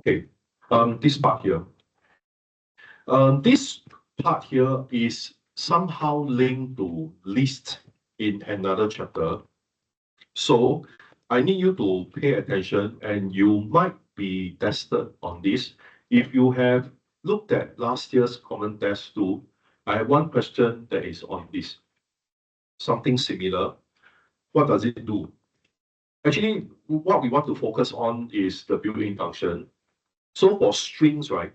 Okay, this part here. This part here is somehow linked to list in another chapter. So I need you to pay attention, and you might be tested on this. If you have looked at last year's common test too, I have one question that is on this. Something similar. What does it do? Actually, what we want to focus on is the built-in function. So for strings, right,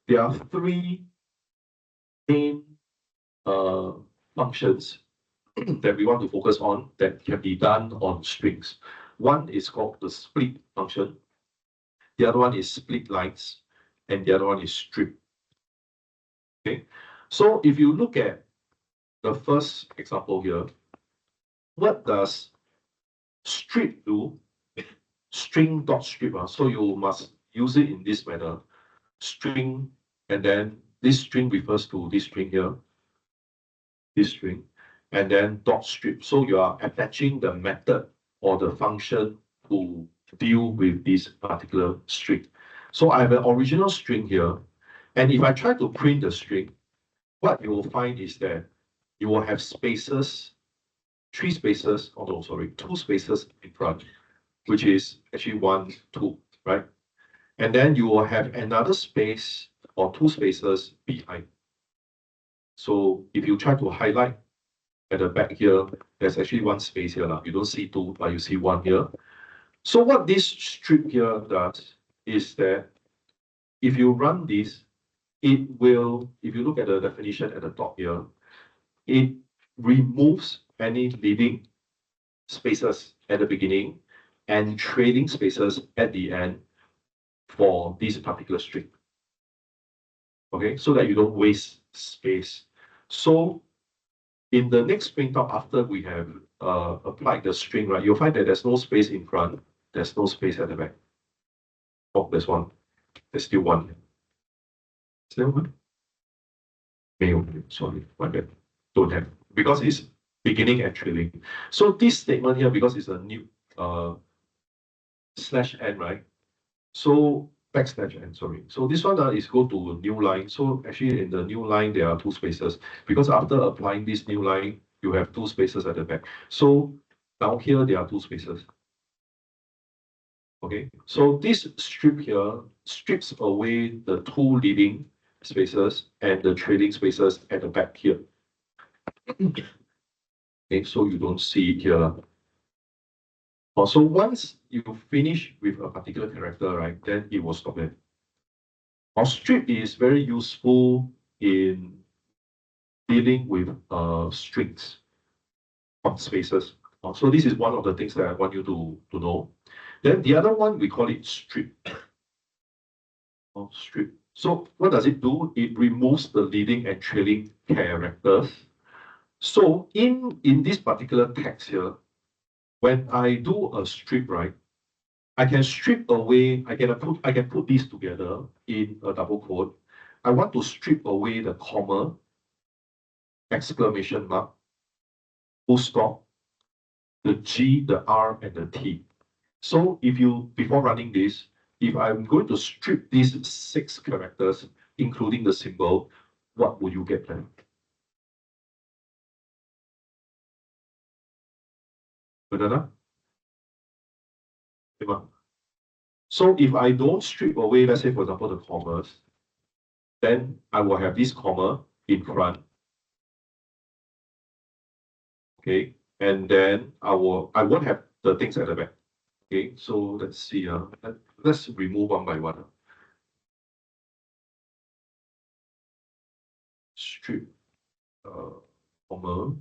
there are three main functions that we want to focus on that can be done on strings. One is called the split function. The other one is splitlines, and the other one is strip. Okay, so if you look at the first example here, what does strip do? String dot strip. So you must use it in this manner. String, and then this string refers to this string here, this string, and then dot strip. So you are attaching the method or the function to deal with this particular string. So I have an original string here, and if I try to print the string, what you will find is that you will have spaces, two spaces in front, which is actually 1, 2, right? And then you will have another space or two spaces behind. So if you try to highlight at the back here, there's actually one space here. You don't see two, but you see one here. So what this strip here does is that if you run this, it will, if you look at the definition at the top here, it removes any leading spaces at the beginning and trailing spaces at the end for this particular string. Okay, so that you don't waste space. So in the next printout, after we have applied the string, right, you'll find that there's no space in front, there's no space at the back. Oh, there's one. There's still one. Is there one? Sorry, my bad. Don't have, because it's beginning and trailing. So this statement here, because it's a new slash n, right? So backslash n, sorry. So this one is go to new line. So actually in the new line, there are two spaces, because after applying this new line, you have two spaces at the back. So down here, there are two spaces. Okay, so this strip here strips away the two leading spaces and the trailing spaces at the back here. Okay, so you don't see it here. So once you finish with a particular character, right, then it will stop there. Our strip is very useful in dealing with strings of spaces. So this is one of the things that I want you to know. Then the other one, we call it strip. Strip. So what does it do? It removes the leading and trailing characters. So in this particular text here, when I do a strip, right, I can strip away, I can put these together in a double quote. I want to strip away the comma, exclamation mark, full stop, the G, the R, and the T. So if you, before running this, if I'm going to strip these 6 characters, including the symbol, what would you get then? Banana? So if I don't strip away, let's say for example, the commas, then I will have this comma in front. Okay, and then I won't have the things at the back. Okay, so let's see. Let's remove one by one. Strip, comma,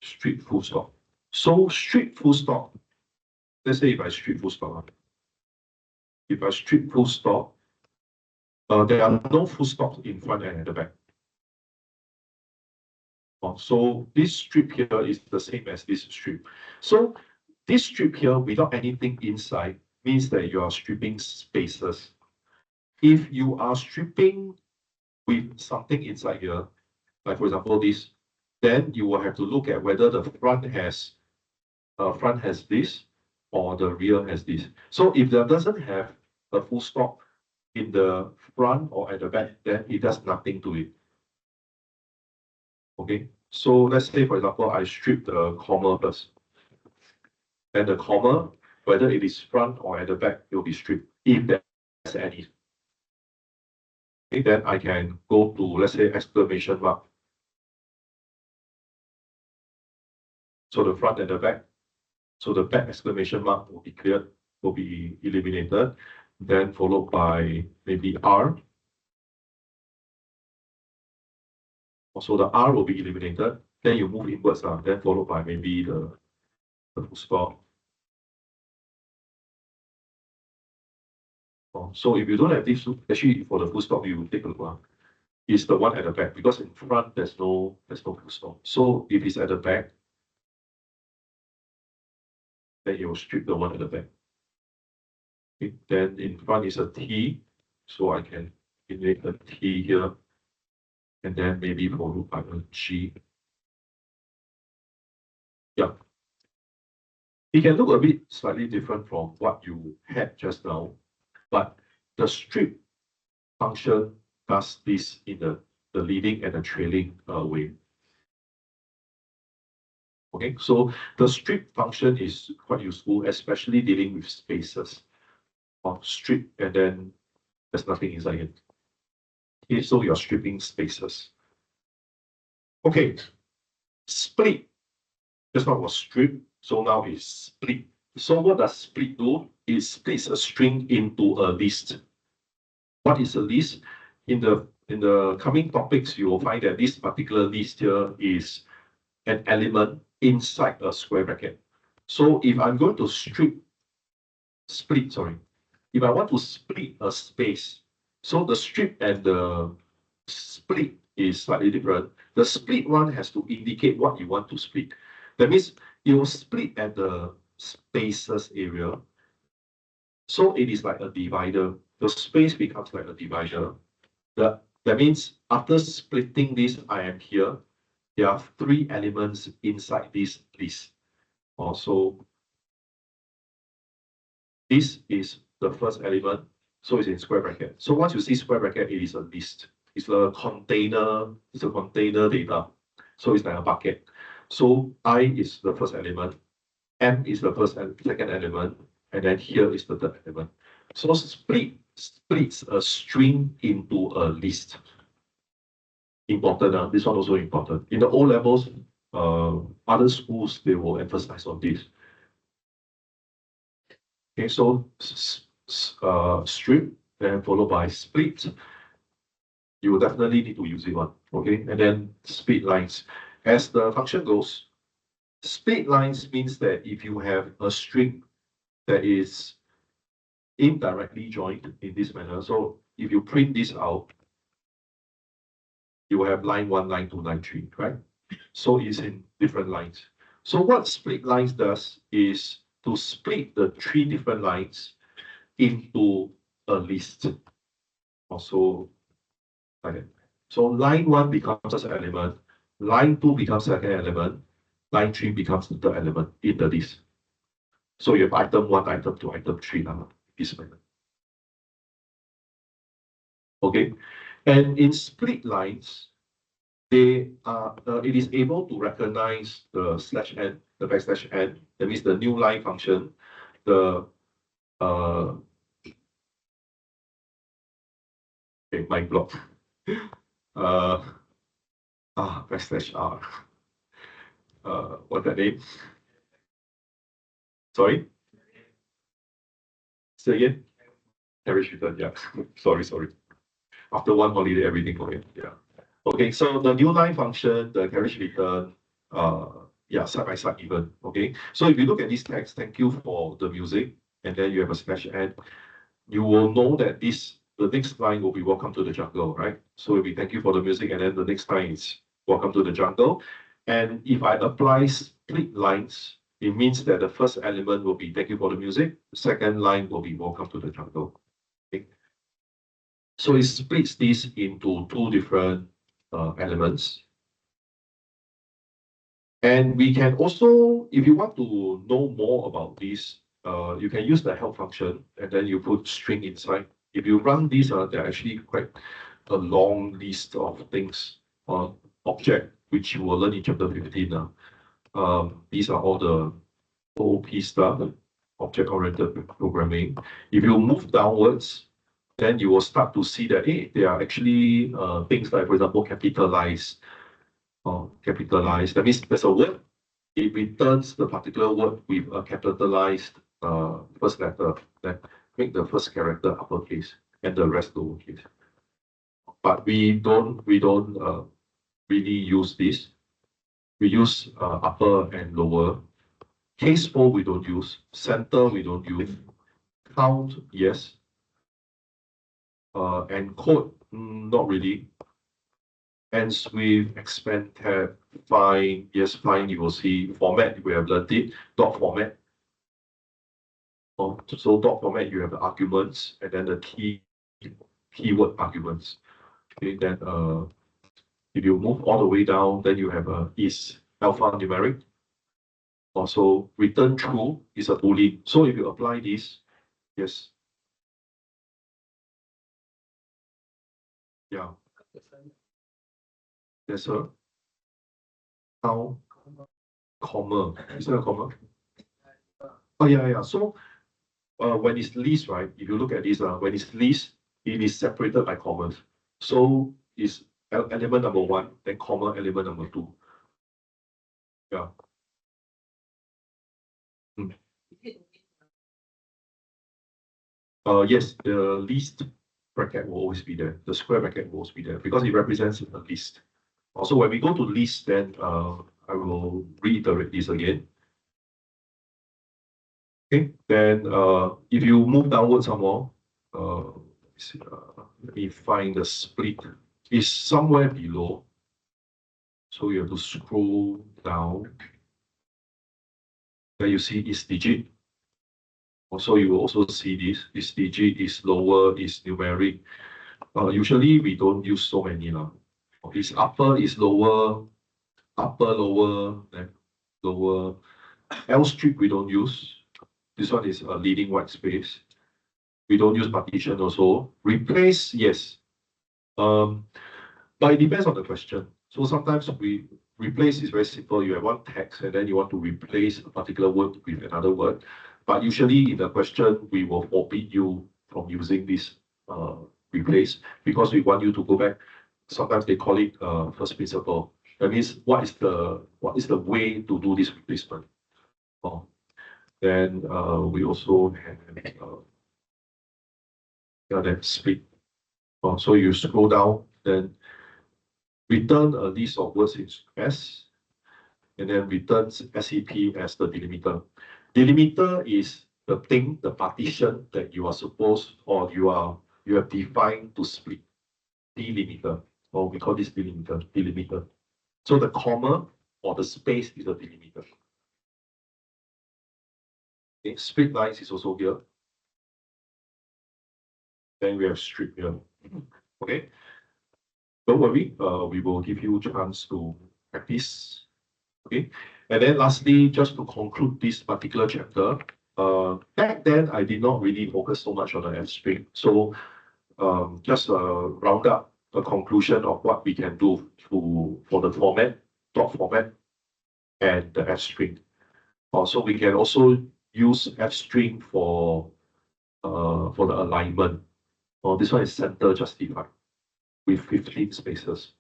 strip full stop. So strip full stop. Let's say if I strip full stop. If I strip full stop, there are no full stops in front and at the back. So this strip here is the same as this strip. So this strip here without anything inside means that you are stripping spaces. If you are stripping with something inside here, like for example this, then you will have to look at whether the front has this or the rear has this. So if that doesn't have a full stop in the front or at the back, then it does nothing to it. Okay, so let's say, for example, I strip the comma first. And the comma, whether it is front or at the back, it will be stripped if there's any. Okay, then I can go to, let's say, exclamation mark. So the front and the back. So the back exclamation mark will be cleared, will be eliminated, then followed by maybe R. Also the R will be eliminated. Then you move inwards, then followed by maybe the full stop. So if you don't have this, actually for the full stop, you take a look. It's the one at the back, because in front there's no full stop. So if it's at the back, then you will strip the one at the back. Okay. Then in front is a T, so I can eliminate the T here, and then maybe followed by a G. Yeah. It can look a bit slightly different from what you had just now, but the strip function does this in the leading and the trailing way. Okay, so the strip function is quite useful, especially dealing with spaces. Strip and then there's nothing inside it. Okay, so you're stripping spaces. Okay, split. Just now was strip, so now is split. So what does split do? It splits a string into a list. What is a list? In the coming topics, you will find that this particular list here is an element inside a square bracket. So if I'm going to split, if I want to split a space, so the strip and the split is slightly different. The split one has to indicate what you want to split. That means you will split at the spaces area. So it is like a divider. The space becomes like a divider. That means after splitting this, I am here. There are 3 elements inside this list. Also, this is the first element. So it's in square bracket. So once you see square bracket, it is a list. It's a container data. So it's like a bucket. So I is the first element, M is the second element, and then here is the third element. So splits a string into a list. Important, this one also important. In the O levels, other schools, they will emphasize on this. Okay, so strip, then followed by split. You will definitely need to use it one. Okay, and then splitlines. As the function goes, splitlines means that if you have a string that is indirectly joined in this manner, so if you print this out, you will have line 1, line 2, line 3, right? So it's in different lines. So what splitlines does is to split the 3 different lines into a list. Also, like that. So line 1 becomes an element, line 2 becomes second element, line 3 becomes the third element in the list. So you have item 1, item 2, item 3 this manner. Okay, and in split lines, it is able to recognize the /n, the \n. That means the new line function, the okay, my block. /r. What's that name? Sorry? Say again? Carriage return, yeah. sorry. After one holiday, everything okay. Yeah. Okay, so the new line function, the carriage return, yeah, side by side even. Okay. So if you look at this text, thank you for the music, and then you have a /n, you will know that the next line will be welcome to the jungle, right? So it'll be thank you for the music, and then the next line is welcome to the jungle. And if I apply split lines, it means that the first element will be thank you for the music, the second line will be welcome to the jungle. Okay. So it splits this into 2 different elements. And we can also, if you want to know more about this, you can use the help function and then you put string inside. If you run these, they're actually quite a long list of things or object which you will learn in chapter 15. These are all the OOP stuff, object-oriented programming. If you move downwards, then you will start to see that there are actually things like, for example, capitalize. Capitalize. That means there's a word. It returns the particular word with a capitalized first letter. Then make the first character uppercase and the rest lowercase. But we don't really use this. We use upper and lower. Case 4 we don't use. Center we don't use. Count, yes. And code, not really. Ends with expand tab, find, yes, find, you will see format, we have learned it, dot format. So dot format, you have the arguments and then the keyword arguments. Okay, then if you move all the way down, then you have is alphanumeric. Also, return true is a boolean. So if you apply this, yes. Yeah. There's a now comma. Is there a comma? Oh yeah. So when it's list, right? If you look at this, when it's list, it is separated by commas. So it's element number 1, then comma element number 2. Yeah. Yes, the list bracket will always be there. The square bracket will always be there because it represents a list. Also, when we go to list, then I will reiterate this again. Okay, then if you move downwards some more, let me find the split. It's somewhere below. So you have to scroll down. Then you see is digit. Also, you will also see this. Is digit, is lower, is numeric. Usually we don't use so many now. Is upper, is lower, upper, lower, then lower. L strip we don't use. This one is a leading white space. We don't use partition also. Replace, yes. But it depends on the question. So sometimes we replace is very simple. You have one text and then you want to replace a particular word with another word. But usually in the question, we will forbid you from using this replace because we want you to go back. Sometimes they call it first principle. That means what is the way to do this replacement? Then we also have that split. So you scroll down, then return a list of words in S, and then returns SEP as the delimiter. Delimiter is the thing, the partition that you are supposed or you have defined to split. Delimiter, or we call this delimiter. So the comma or the space is the delimiter. Okay, Splitlines is also here. Then we have strip here. Okay. Don't worry, we will give you a chance to practice. Okay. And then lastly, just to conclude this particular chapter, back then I did not really focus so much on the F string. So just round up a conclusion of what we can do for the format, dot format, and the F string. So we can also use F string for the alignment. This one is center justified with 15 spaces.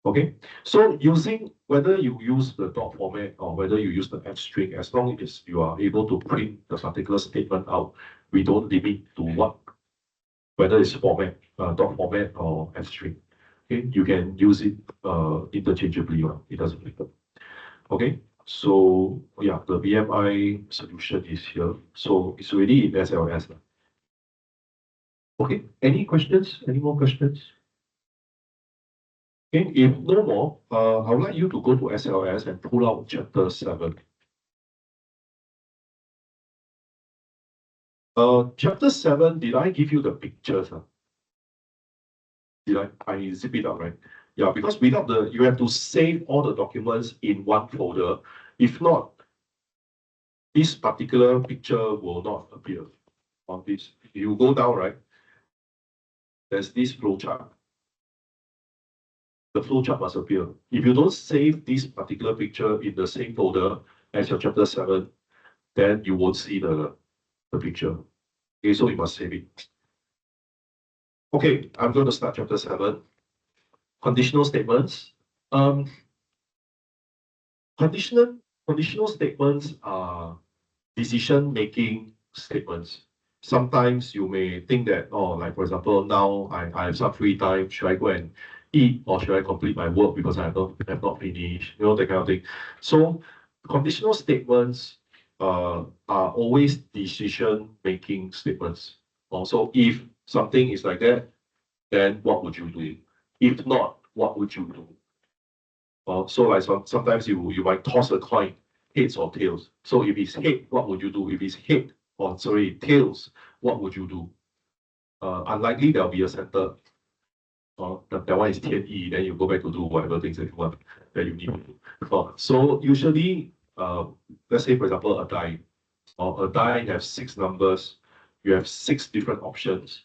Okay, so using whether you use the dot format or whether you use the F string, as long as you are able to print the particular statement out, we don't limit to what, whether it's format, dot format or F string. Okay, you can use it interchangeably. It doesn't matter. Okay, so yeah, the BMI solution is here. So it's already in SLS. Okay, any questions? Any more questions? Okay, if no more, I would like you to go to SLS and pull out chapter 7. Chapter 7, did I give you the pictures? Did I zip it up, right? Yeah, because without you have to save all the documents in one folder. If not, this particular picture will not appear on this. If you go down, right, there's this flowchart. The flowchart must appear. If you don't save this particular picture in the same folder as your chapter 7, then you won't see the picture. Okay, so you must save it. Okay, I'm going to start chapter 7. Conditional statements. Conditional statements are decision-making statements. Sometimes you may think that, oh, like for example, now I have some free time. Should I go and eat or should I complete my work because I have not finished? You know, that kind of thing. So conditional statements are always decision-making statements. Also, if something is like that, then what would you do? If not, what would you do? So like sometimes you might toss a coin, heads or tails. So if it's head, what would you do? If it's head, or sorry, tails, what would you do? Unlikely there'll be a center. That one is 天意, then you go back to do whatever things that you want, that you need to do. So usually, let's say for example, a die. A die has 6 numbers. You have 6 different options.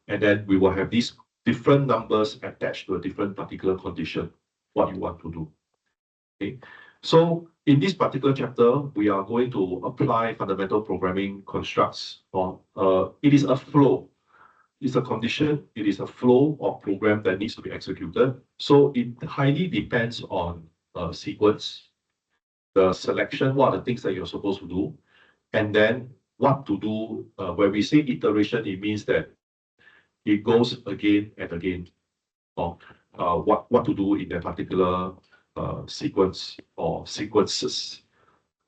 And then we will have these different numbers attached to a different particular condition, what you want to do. Okay, so in this particular chapter, we are going to apply fundamental programming constructs. It is a flow. It's a condition. It is a flow of program that needs to be executed. So it highly depends on sequence, the selection, what are the things that you're supposed to do, and then what to do. When we say iteration, it means that it goes again and again. What to do in that particular sequence or sequences.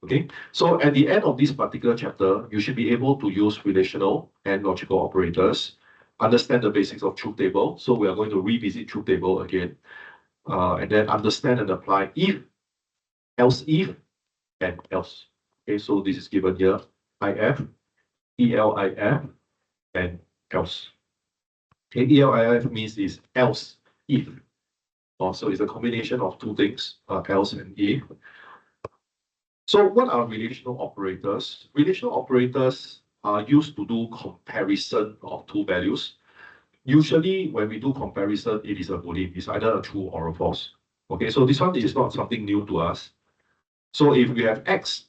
Okay, so at the end of this particular chapter, you should be able to use relational and logical operators, understand the basics of truth table. So we are going to revisit truth table again, and then understand and apply if, else if, and else. Okay, so this is given here: if, elif, and else. Okay, elif means is else if. So it's a combination of 2 things, else and if. So what are relational operators? Relational operators are used to do comparison of 2 values. Usually when we do comparison, it is a boolean. It's either a true or a false. Okay, so this one is not something new to us. So if we have x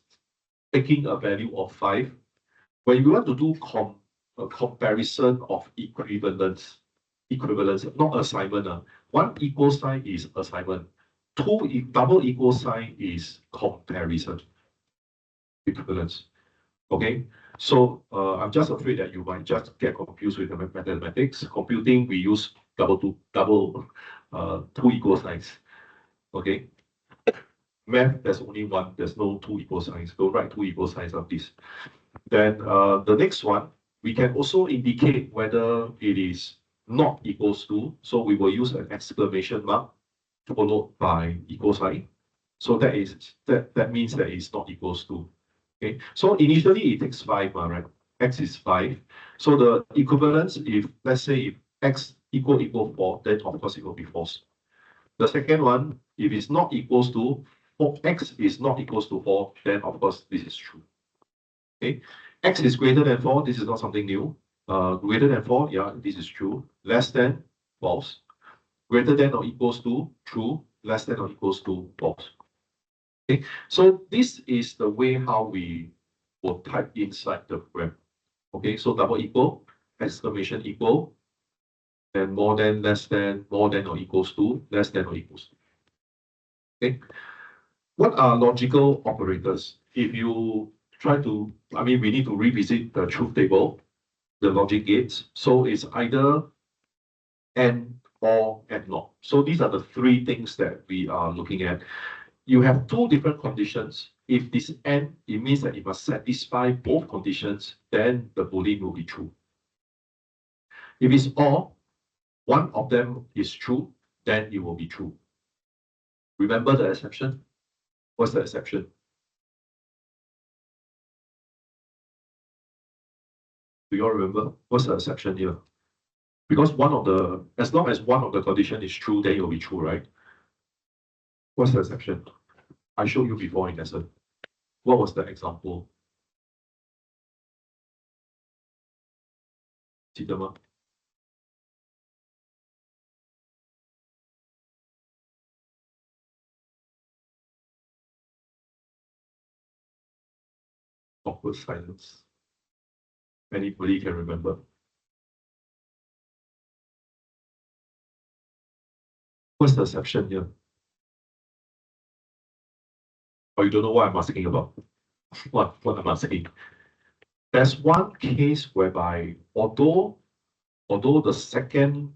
taking a value of 5, when we want to do a comparison of equivalence, not assignment. 1 equal sign is assignment. 2 double equal sign is comparison, equivalence. Okay, so I'm just afraid that you might just get confused with the mathematics. Computing, we use two equal signs. Okay, math, there's only 1. There's no 2 equal signs. Don't write 2 equal signs of this. Then the next one, we can also indicate whether it is not equals to. So we will use an exclamation mark followed by equal sign. So that means that it's not equals to. Okay, so initially it takes 5, right? X is 5. So the equivalence, if let's say if x equal 4, then of course it will be false. The second one, if it's not equals to, x is not equals to 4, then of course this is true. Okay, x is greater than 4. This is not something new. Greater than 4, yeah, this is true. Less than, false. Greater than or equals to, true. Less than or equals to, false. Okay, so this is the way how we will type inside the program. Okay, so double equal, exclamation equal, then more than, less than, more than or equals to, less than or equals to. Okay, what are logical operators? If you try to, we need to revisit the truth table, the logic gates. So it's either and or and not. So these are the 3 things that we are looking at. You have 2 different conditions. If this and, it means that it must satisfy both conditions, then the boolean will be true. If it's or, one of them is true, then it will be true. Remember the exception? What's the exception? Do you all remember? What's the exception here? Because as long as one of the condition is true, then it will be true, right? What's the exception? I showed you before in lesson. What was the example? 记得吗？ Awkward silence. Anybody can remember? What's the exception here? Or you don't know what I'm asking about? What I'm asking? There's one case whereby although the second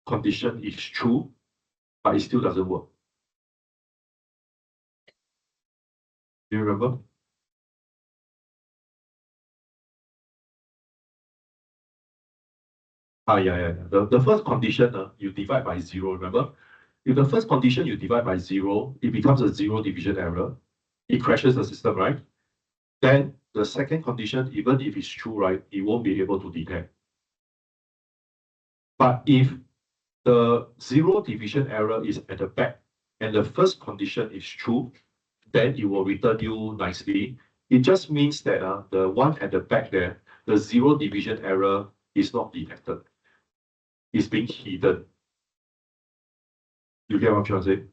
condition is true, but it still doesn't work. Do you remember? Yeah. The first condition, you divide by 0, remember? If the first condition you divide by 0, it becomes a 0 division error. It crashes the system, right? Then the second condition, even if it's true, right, it won't be able to detect. But if the 0 division error is at the back and the first condition is true, then it will return you nicely. It just means that the one at the back there, the 0 division error is not detected. It's being hidden. You get what I'm trying to say?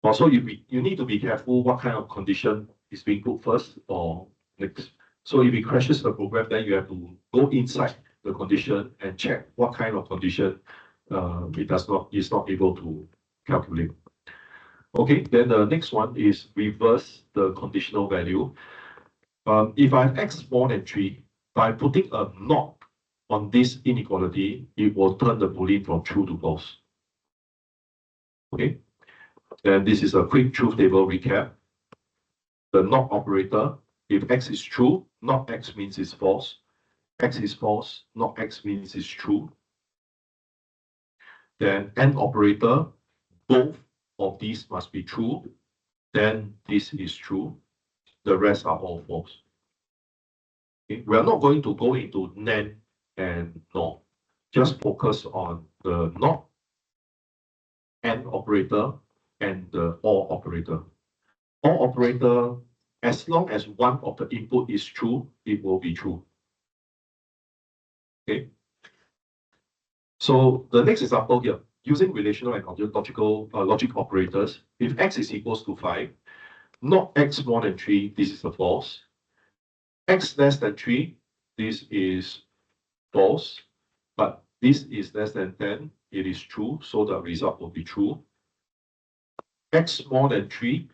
Also, you need to be careful what kind of condition is being put first or next. So if it crashes the program, then you have to go inside the condition and check what kind of condition is not able to calculate. Okay, then the next one is reverse the conditional value. If I have x more than 3, by putting a not on this inequality, it will turn the boolean from true to false. Okay, then this is a quick truth table recap. The not operator, if x is true, not x means it's false. X is false, not x means it's true. Then AND operator, both of these must be true. Then this is true. The rest are all false. Okay? We are not going to go into NAND and NOR. Just focus on the NOT, AND operator, and the OR operator. OR operator, as long as one of the input is true, it will be true. Okay. So the next example here, using relational and logical logic operators, if x is equals to 5, not x more than 3, this is a false. X less than 3, this is false, but this is less than 10, it is true, so the result will be true. X more than 3,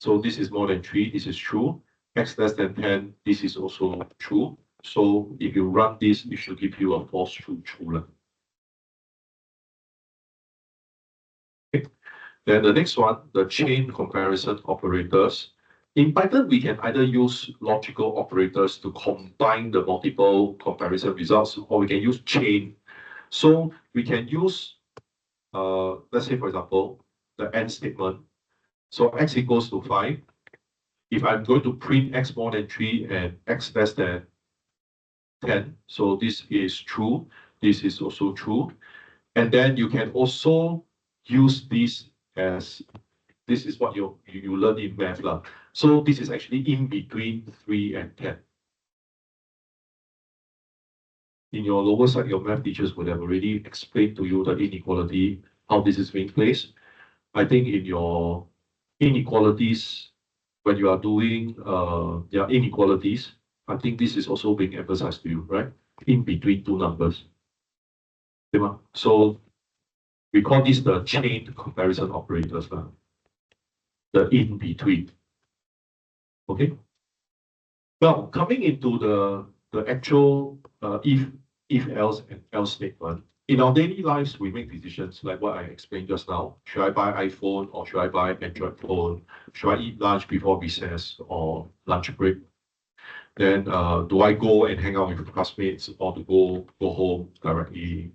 so this is more than 3, this is true. X less than 10, this is also true. So if you run this, it should give you a false true true. Okay. Then the next one, the chain comparison operators. In Python, we can either use logical operators to combine the multiple comparison results, or we can use chain. So we can use, let's say, for example, the AND statement. So x equals to 5. If I'm going to print x more than 3 and x less than 10, so this is true. This is also true. And then you can also use this as, this is what you learn in math. So this is actually in between 3 and 10. In your lower side, your math teachers would have already explained to you the inequality, how this is being placed. I think in your inequalities, when you are doing inequalities, I think this is also being emphasized to you, right? In between two numbers. So we call this the chain comparison operators, the in between. Okay. Now coming into the actual if else and else statement. In our daily lives, we make decisions like what I explained just now. Should I buy iPhone or should I buy Android phone? Should I eat lunch before recess or lunch break? Then do I go and hang out with classmates or to go home directly?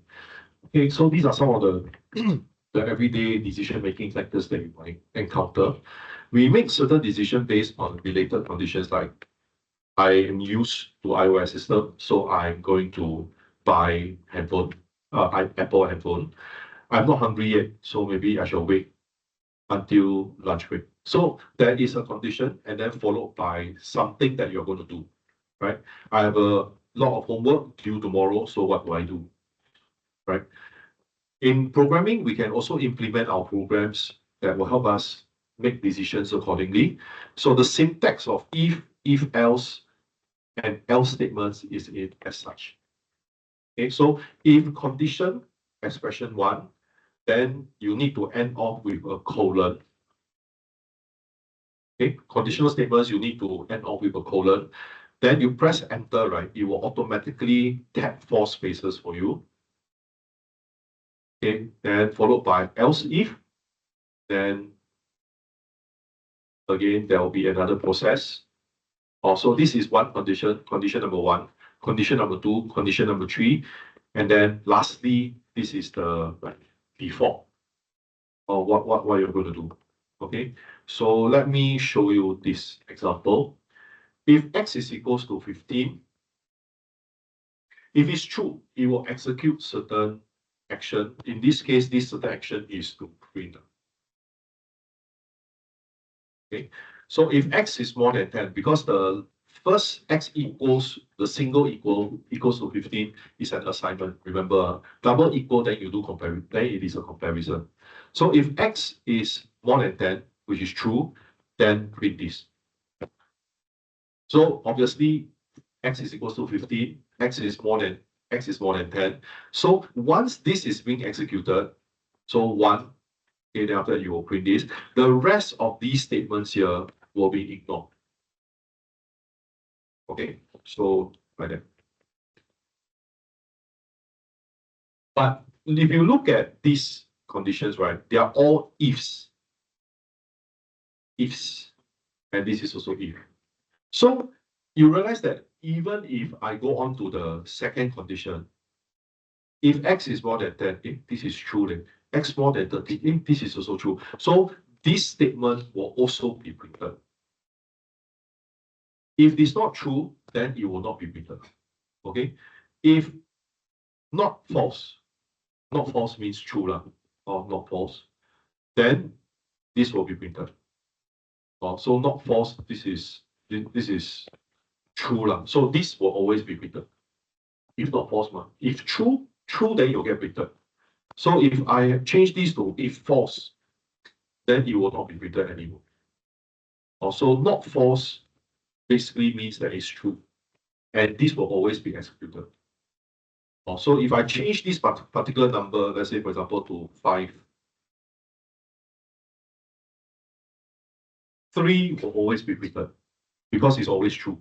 Okay, so these are some of the everyday decision-making factors that you might encounter. We make certain decisions based on related conditions like I am used to iOS system, so I'm going to buy handphone, Apple handphone. I'm not hungry yet, so maybe I shall wait until lunch break. So there is a condition and then followed by something that you're going to do, right? I have a lot of homework due tomorrow, so what do I do? Right? In programming, we can also implement our programs that will help us make decisions accordingly. So the syntax of if else, and else statements is in as such. Okay, so if condition expression 1, then you need to end off with a colon. Okay, conditional statements, you need to end off with a colon. Then you press enter, right? It will automatically tab 4 spaces for you. Okay, then followed by else if, then again, there will be another process. Also, this is one condition, condition number 1, condition number 2, condition number 3, and then lastly, this is the default of what you're going to do. Okay, so let me show you this example. If x is equals to 15, if it's true, it will execute certain action. In this case, this certain action is to print. Okay, so if x is more than 10, because the first x equals the single equals to 15 is an assignment. Remember, double equal, then you do comparison, then it is a comparison. So if x is more than 10, which is true, then print this. So obviously, x is equals to 15, x is more than 10. So once this is being executed, so 1, okay, then after that you will print this. The rest of these statements here will be ignored. Okay, so like that. But if you look at these conditions, right, they are all ifs. Ifs. And this is also if. So you realize that even if I go on to the second condition, if x is more than 10, if this is true, then x more than 30, if this is also true. So this statement will also be printed. If it's not true, then it will not be printed. Okay? If not false means true lah, or not false, then this will be printed. So not false, this is true lah. So this will always be printed. If not false, if true, then you'll get printed. So if I change this to if false, then it will not be printed anymore. Also, not false basically means that it's true, and this will always be executed. So if I change this particular number, let's say for example to 5, 3 will always be printed because it's always true.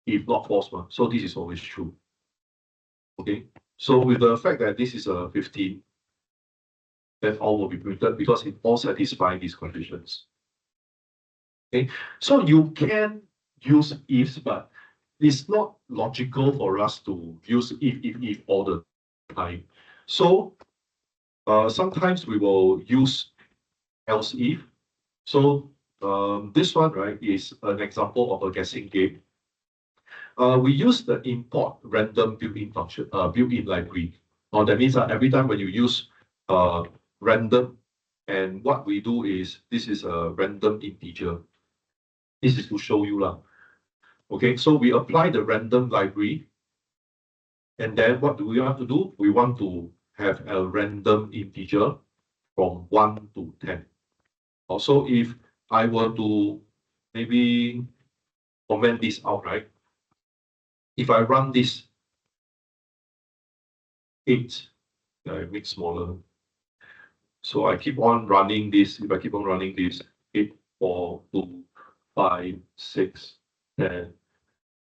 If not false, so this is always true. Okay, so with the fact that this is a 15, then all will be printed because it all satisfies these conditions. Okay, so you can use ifs, but it's not logical for us to use if all the time. So sometimes we will use else if. So this one, right, is an example of a guessing game. We use the import random built-in function, built-in library. That means that every time when you use random, and what we do is this is a random integer. This is to show you lah. Okay, so we apply the random library, and then what do we want to do? We want to have a random integer from 1 to 10. Also, if I were to maybe comment this out, right? If I run this 8, I make smaller. So I keep on running this. If I keep on running this, 8, 4, 2, 5, 6, 10.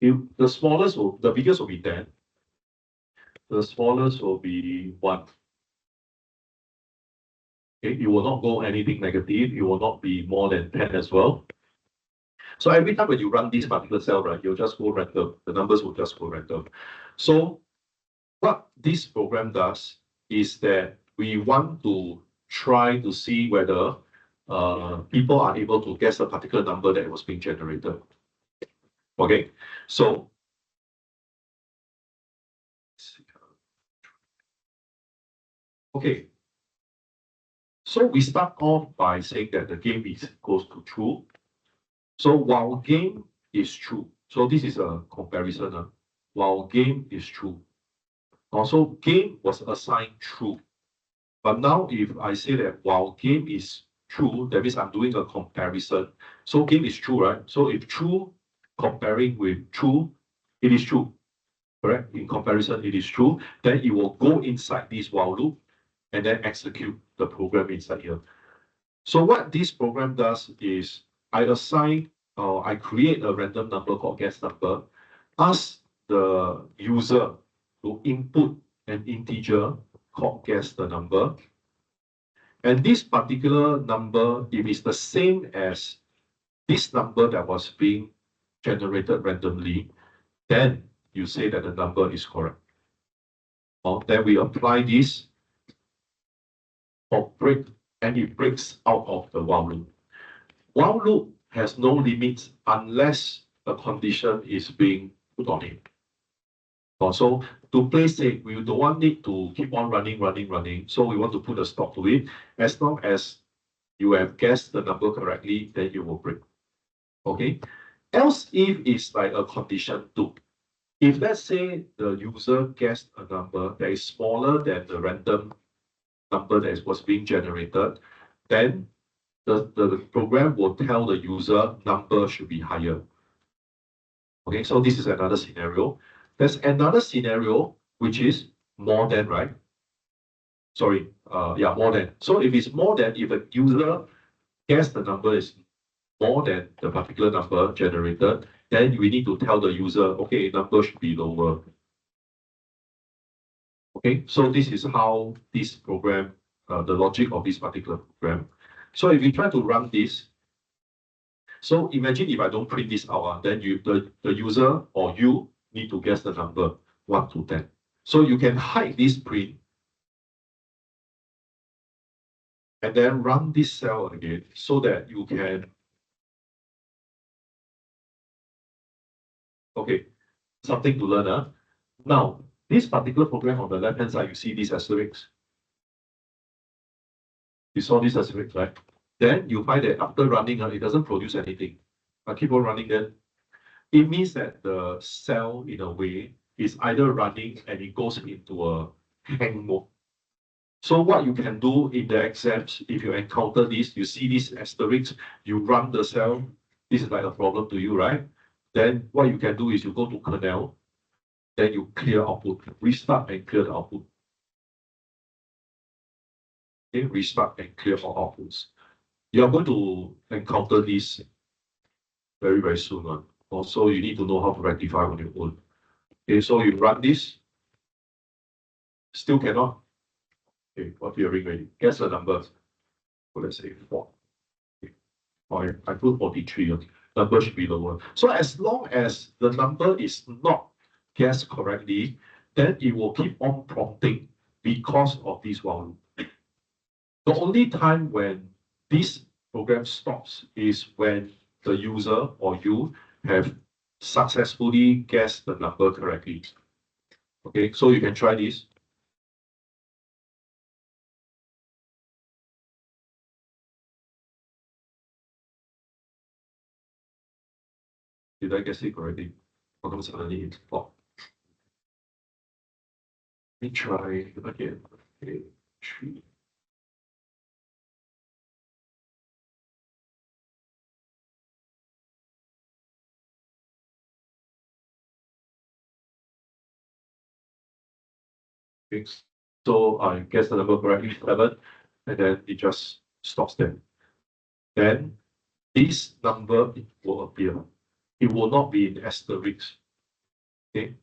If the smallest will, the biggest will be 10. The smallest will be 1. Okay, it will not go anything negative. It will not be more than 10 as well. So every time when you run this particular cell, right, you'll just go random. The numbers will just go random. So what this program does is that we want to try to see whether people are able to guess a particular number that was being generated. Okay, so okay. So we start off by saying that the game is equals to true. So while game is true, so this is a comparison. while game is true. Also, game was assigned true. But now if I say that while game is true, that means I'm doing a comparison. So game is true, right? So if true comparing with true, it is true, correct? In comparison, it is true. Then it will go inside this while loop and then execute the program inside here. So what this program does is I create a random number called guess number, ask the user to input an integer called guess the number. And this particular number, if it's the same as this number that was being generated randomly, then you say that the number is correct. Then we apply this or break, and it breaks out of the while loop. While loop has no limits unless a condition is being put on it. So to play safe, we don't want it to keep on running. So we want to put a stop to it. As long as you have guessed the number correctly, then it will break. Okay. Else if it's like a condition 2. If let's say the user guessed a number that is smaller than the random number that was being generated, then the program will tell the user number should be higher. Okay, so this is another scenario. There's another scenario which is more than, right? Sorry, more than. So if it's more than, if a user guess the number is more than the particular number generated, then we need to tell the user, okay, number should be lower. Okay, so this is how this program, the logic of this particular program. So if you try to run this, so imagine if I don't print this out, then the user or you need to guess the number 1 to 10. So you can hide this print and then run this cell again so that you can. Okay, something to learn. Now, this particular program on the left-hand side, you see this asterisk. You saw this asterisk, right? Then you find that after running, it doesn't produce anything. I keep on running then. It means that the cell, in a way, is either running and it goes into a hang mode. So what you can do in the exams, if you encounter this, you see this asterisk, you run the cell, this is like a problem to you, right? Then what you can do is you go to kernel, then you clear output, restart and clear the output. Okay, restart and clear all outputs. You are going to encounter this very, very soon. Also, you need to know how to rectify on your own. Okay, so you run this, still cannot. Okay, what you're ready? Guess the number. So let's say 4. Okay. I put 43. Number should be lower. So as long as the number is not guessed correctly, then it will keep on prompting because of this while loop. The only time when this program stops is when the user or you have successfully guessed the number correctly. Okay, so you can try this. Did I guess it correctly? How come suddenly it's flop? Let me try again. Okay, 3. Okay, so I guess the number correctly 7, and then it just stops there. Then this number will appear. It will not be in asterisk. Okay,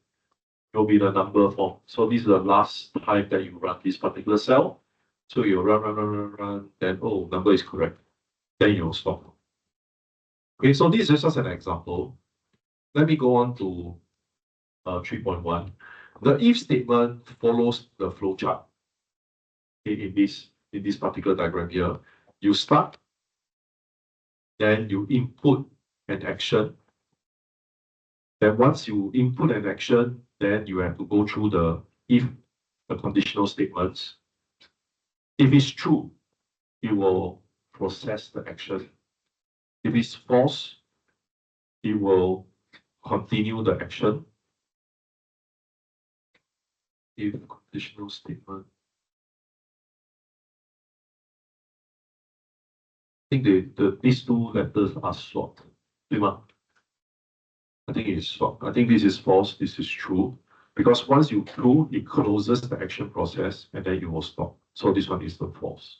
it will be the number form. So this is the last time that you run this particular cell. So you run, then number is correct. Then you'll stop. Okay, so this is just an example. Let me go on to 3.1. The if statement follows the flowchart. Okay, in this particular diagram here, you start, then you input an action. Then once you input an action, then you have to go through the conditional statements. If it's true, it will process the action. If it's false, it will continue the action. if conditional statement. I think these two letters are swapped. 对吗? I think it is swapped. I think this is false, this is true. Because once you true, it closes the action process and then you will stop. So this one is the false.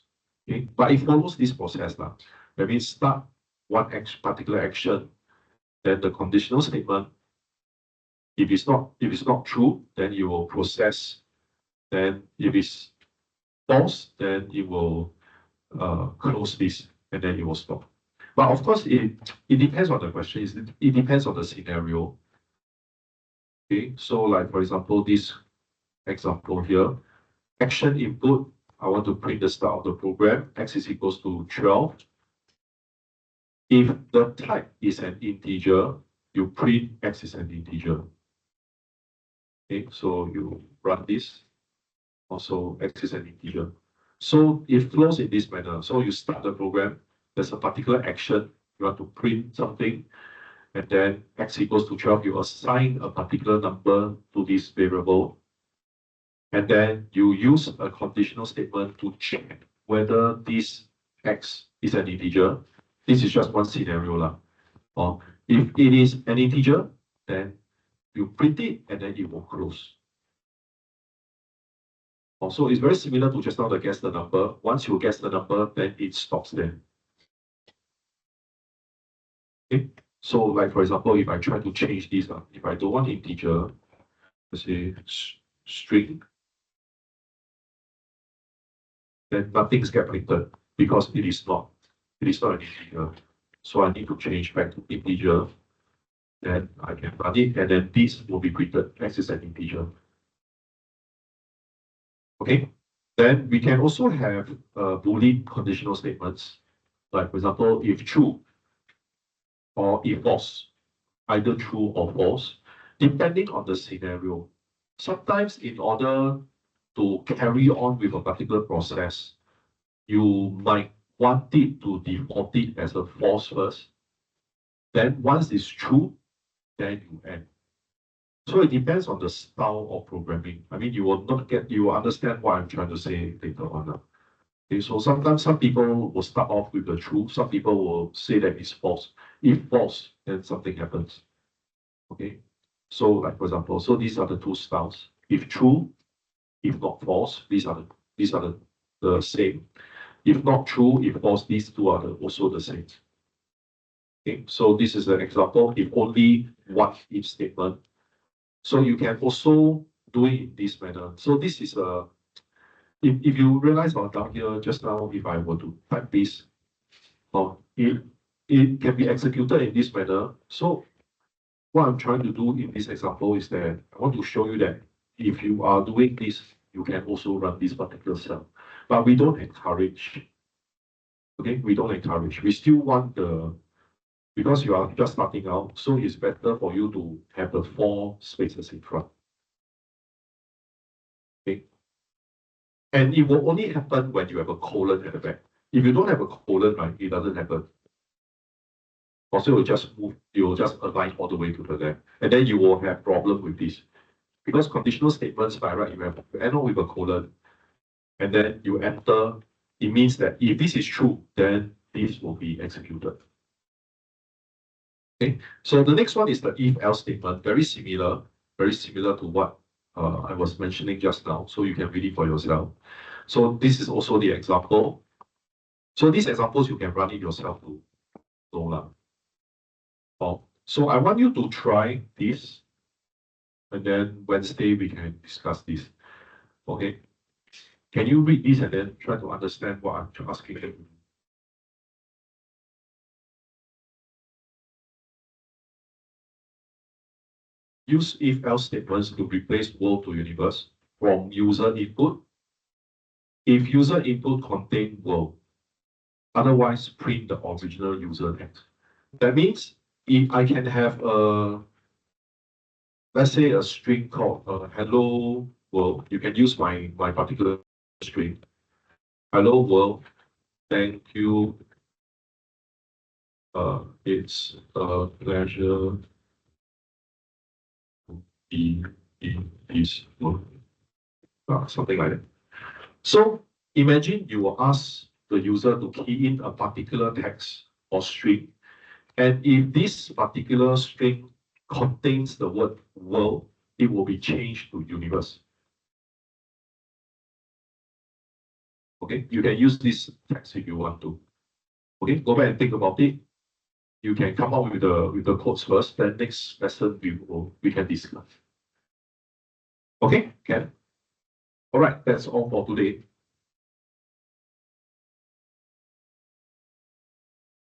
Okay, but it follows this process now. That means start one particular action, then the conditional statement. If it's not true, then you will process. Then if it's false, then it will close this and then it will stop. But of course, it depends on the question. It depends on the scenario. Okay, so like for example, this example here, action input, I want to print the start of the program, x is equals to 12. If the type is an integer, you print x is an integer. Okay, so you run this, also x is an integer. So it flows in this manner. So you start the program, there's a particular action, you want to print something, and then x equals to 12, you assign a particular number to this variable, and then you use a conditional statement to check whether this x is an integer. This is just one scenario lah. Or if it is an integer, then you print it and then it will close. Also, it's very similar to just now the guess the number. Once you guess the number, then it stops there. Okay. So like for example, if I try to change this, if I don't want integer, let's say string, then nothing's get printed because it is not an integer. So I need to change back to integer. Then I can run it, and then this will be printed x is an integer. Okay. Then we can also have Boolean conditional statements, like for example, if true or if false, either true or false, depending on the scenario. Sometimes in order to carry on with a particular process, you might want it to default it as a false first. Then once it's true, then you end. So it depends on the style of programming. I mean, you will understand what I'm trying to say later on. Okay, so sometimes some people will start off with the true, some people will say that it's false. If false, then something happens. Okay, so like for example, so these are the two styles. If true, if not false, these are the same. If not true, if false, these two are also the same. Okay, so this is an example. If only one if statement. So you can also do it in this manner. So this is a, if you realize down here just now, if I were to type this, it can be executed in this manner. So what I'm trying to do in this example is that I want to show you that if you are doing this, you can also run this particular cell. But we don't encourage. Okay, we don't encourage. We still want because you are just starting out, so it's better for you to have the 4 spaces in front. Okay. And it will only happen when you have a colon at the back. If you don't have a colon, right, it doesn't happen. Also, you will just align all the way to the left. And then you will have problem with this. Because conditional statements by right, you end on with a colon. And then you enter, it means that if this is true, then this will be executed. Okay, so the next one is the if-else statement, very similar to what I was mentioning just now. So you can read it for yourself. So this is also the example. So these examples you can run it yourself too. So I want you to try this, and then Wednesday we can discuss this. Okay, can you read this and then try to understand what I'm asking you? Use if-else statements to replace world to universe from user input. If user input contain world, otherwise print the original user text. That means if I can have let's say a string called hello world, you can use my particular string. Hello world, thank you. It's a pleasure to be in this world. something like that. So imagine you will ask the user to key in a particular text or string, and if this particular string contains the word world, it will be changed to universe. Okay, you can use this text if you want to. Okay, go back and think about it. You can come up with the codes first, then next lesson we can discuss. Okay, Ken? All right, that's all for today.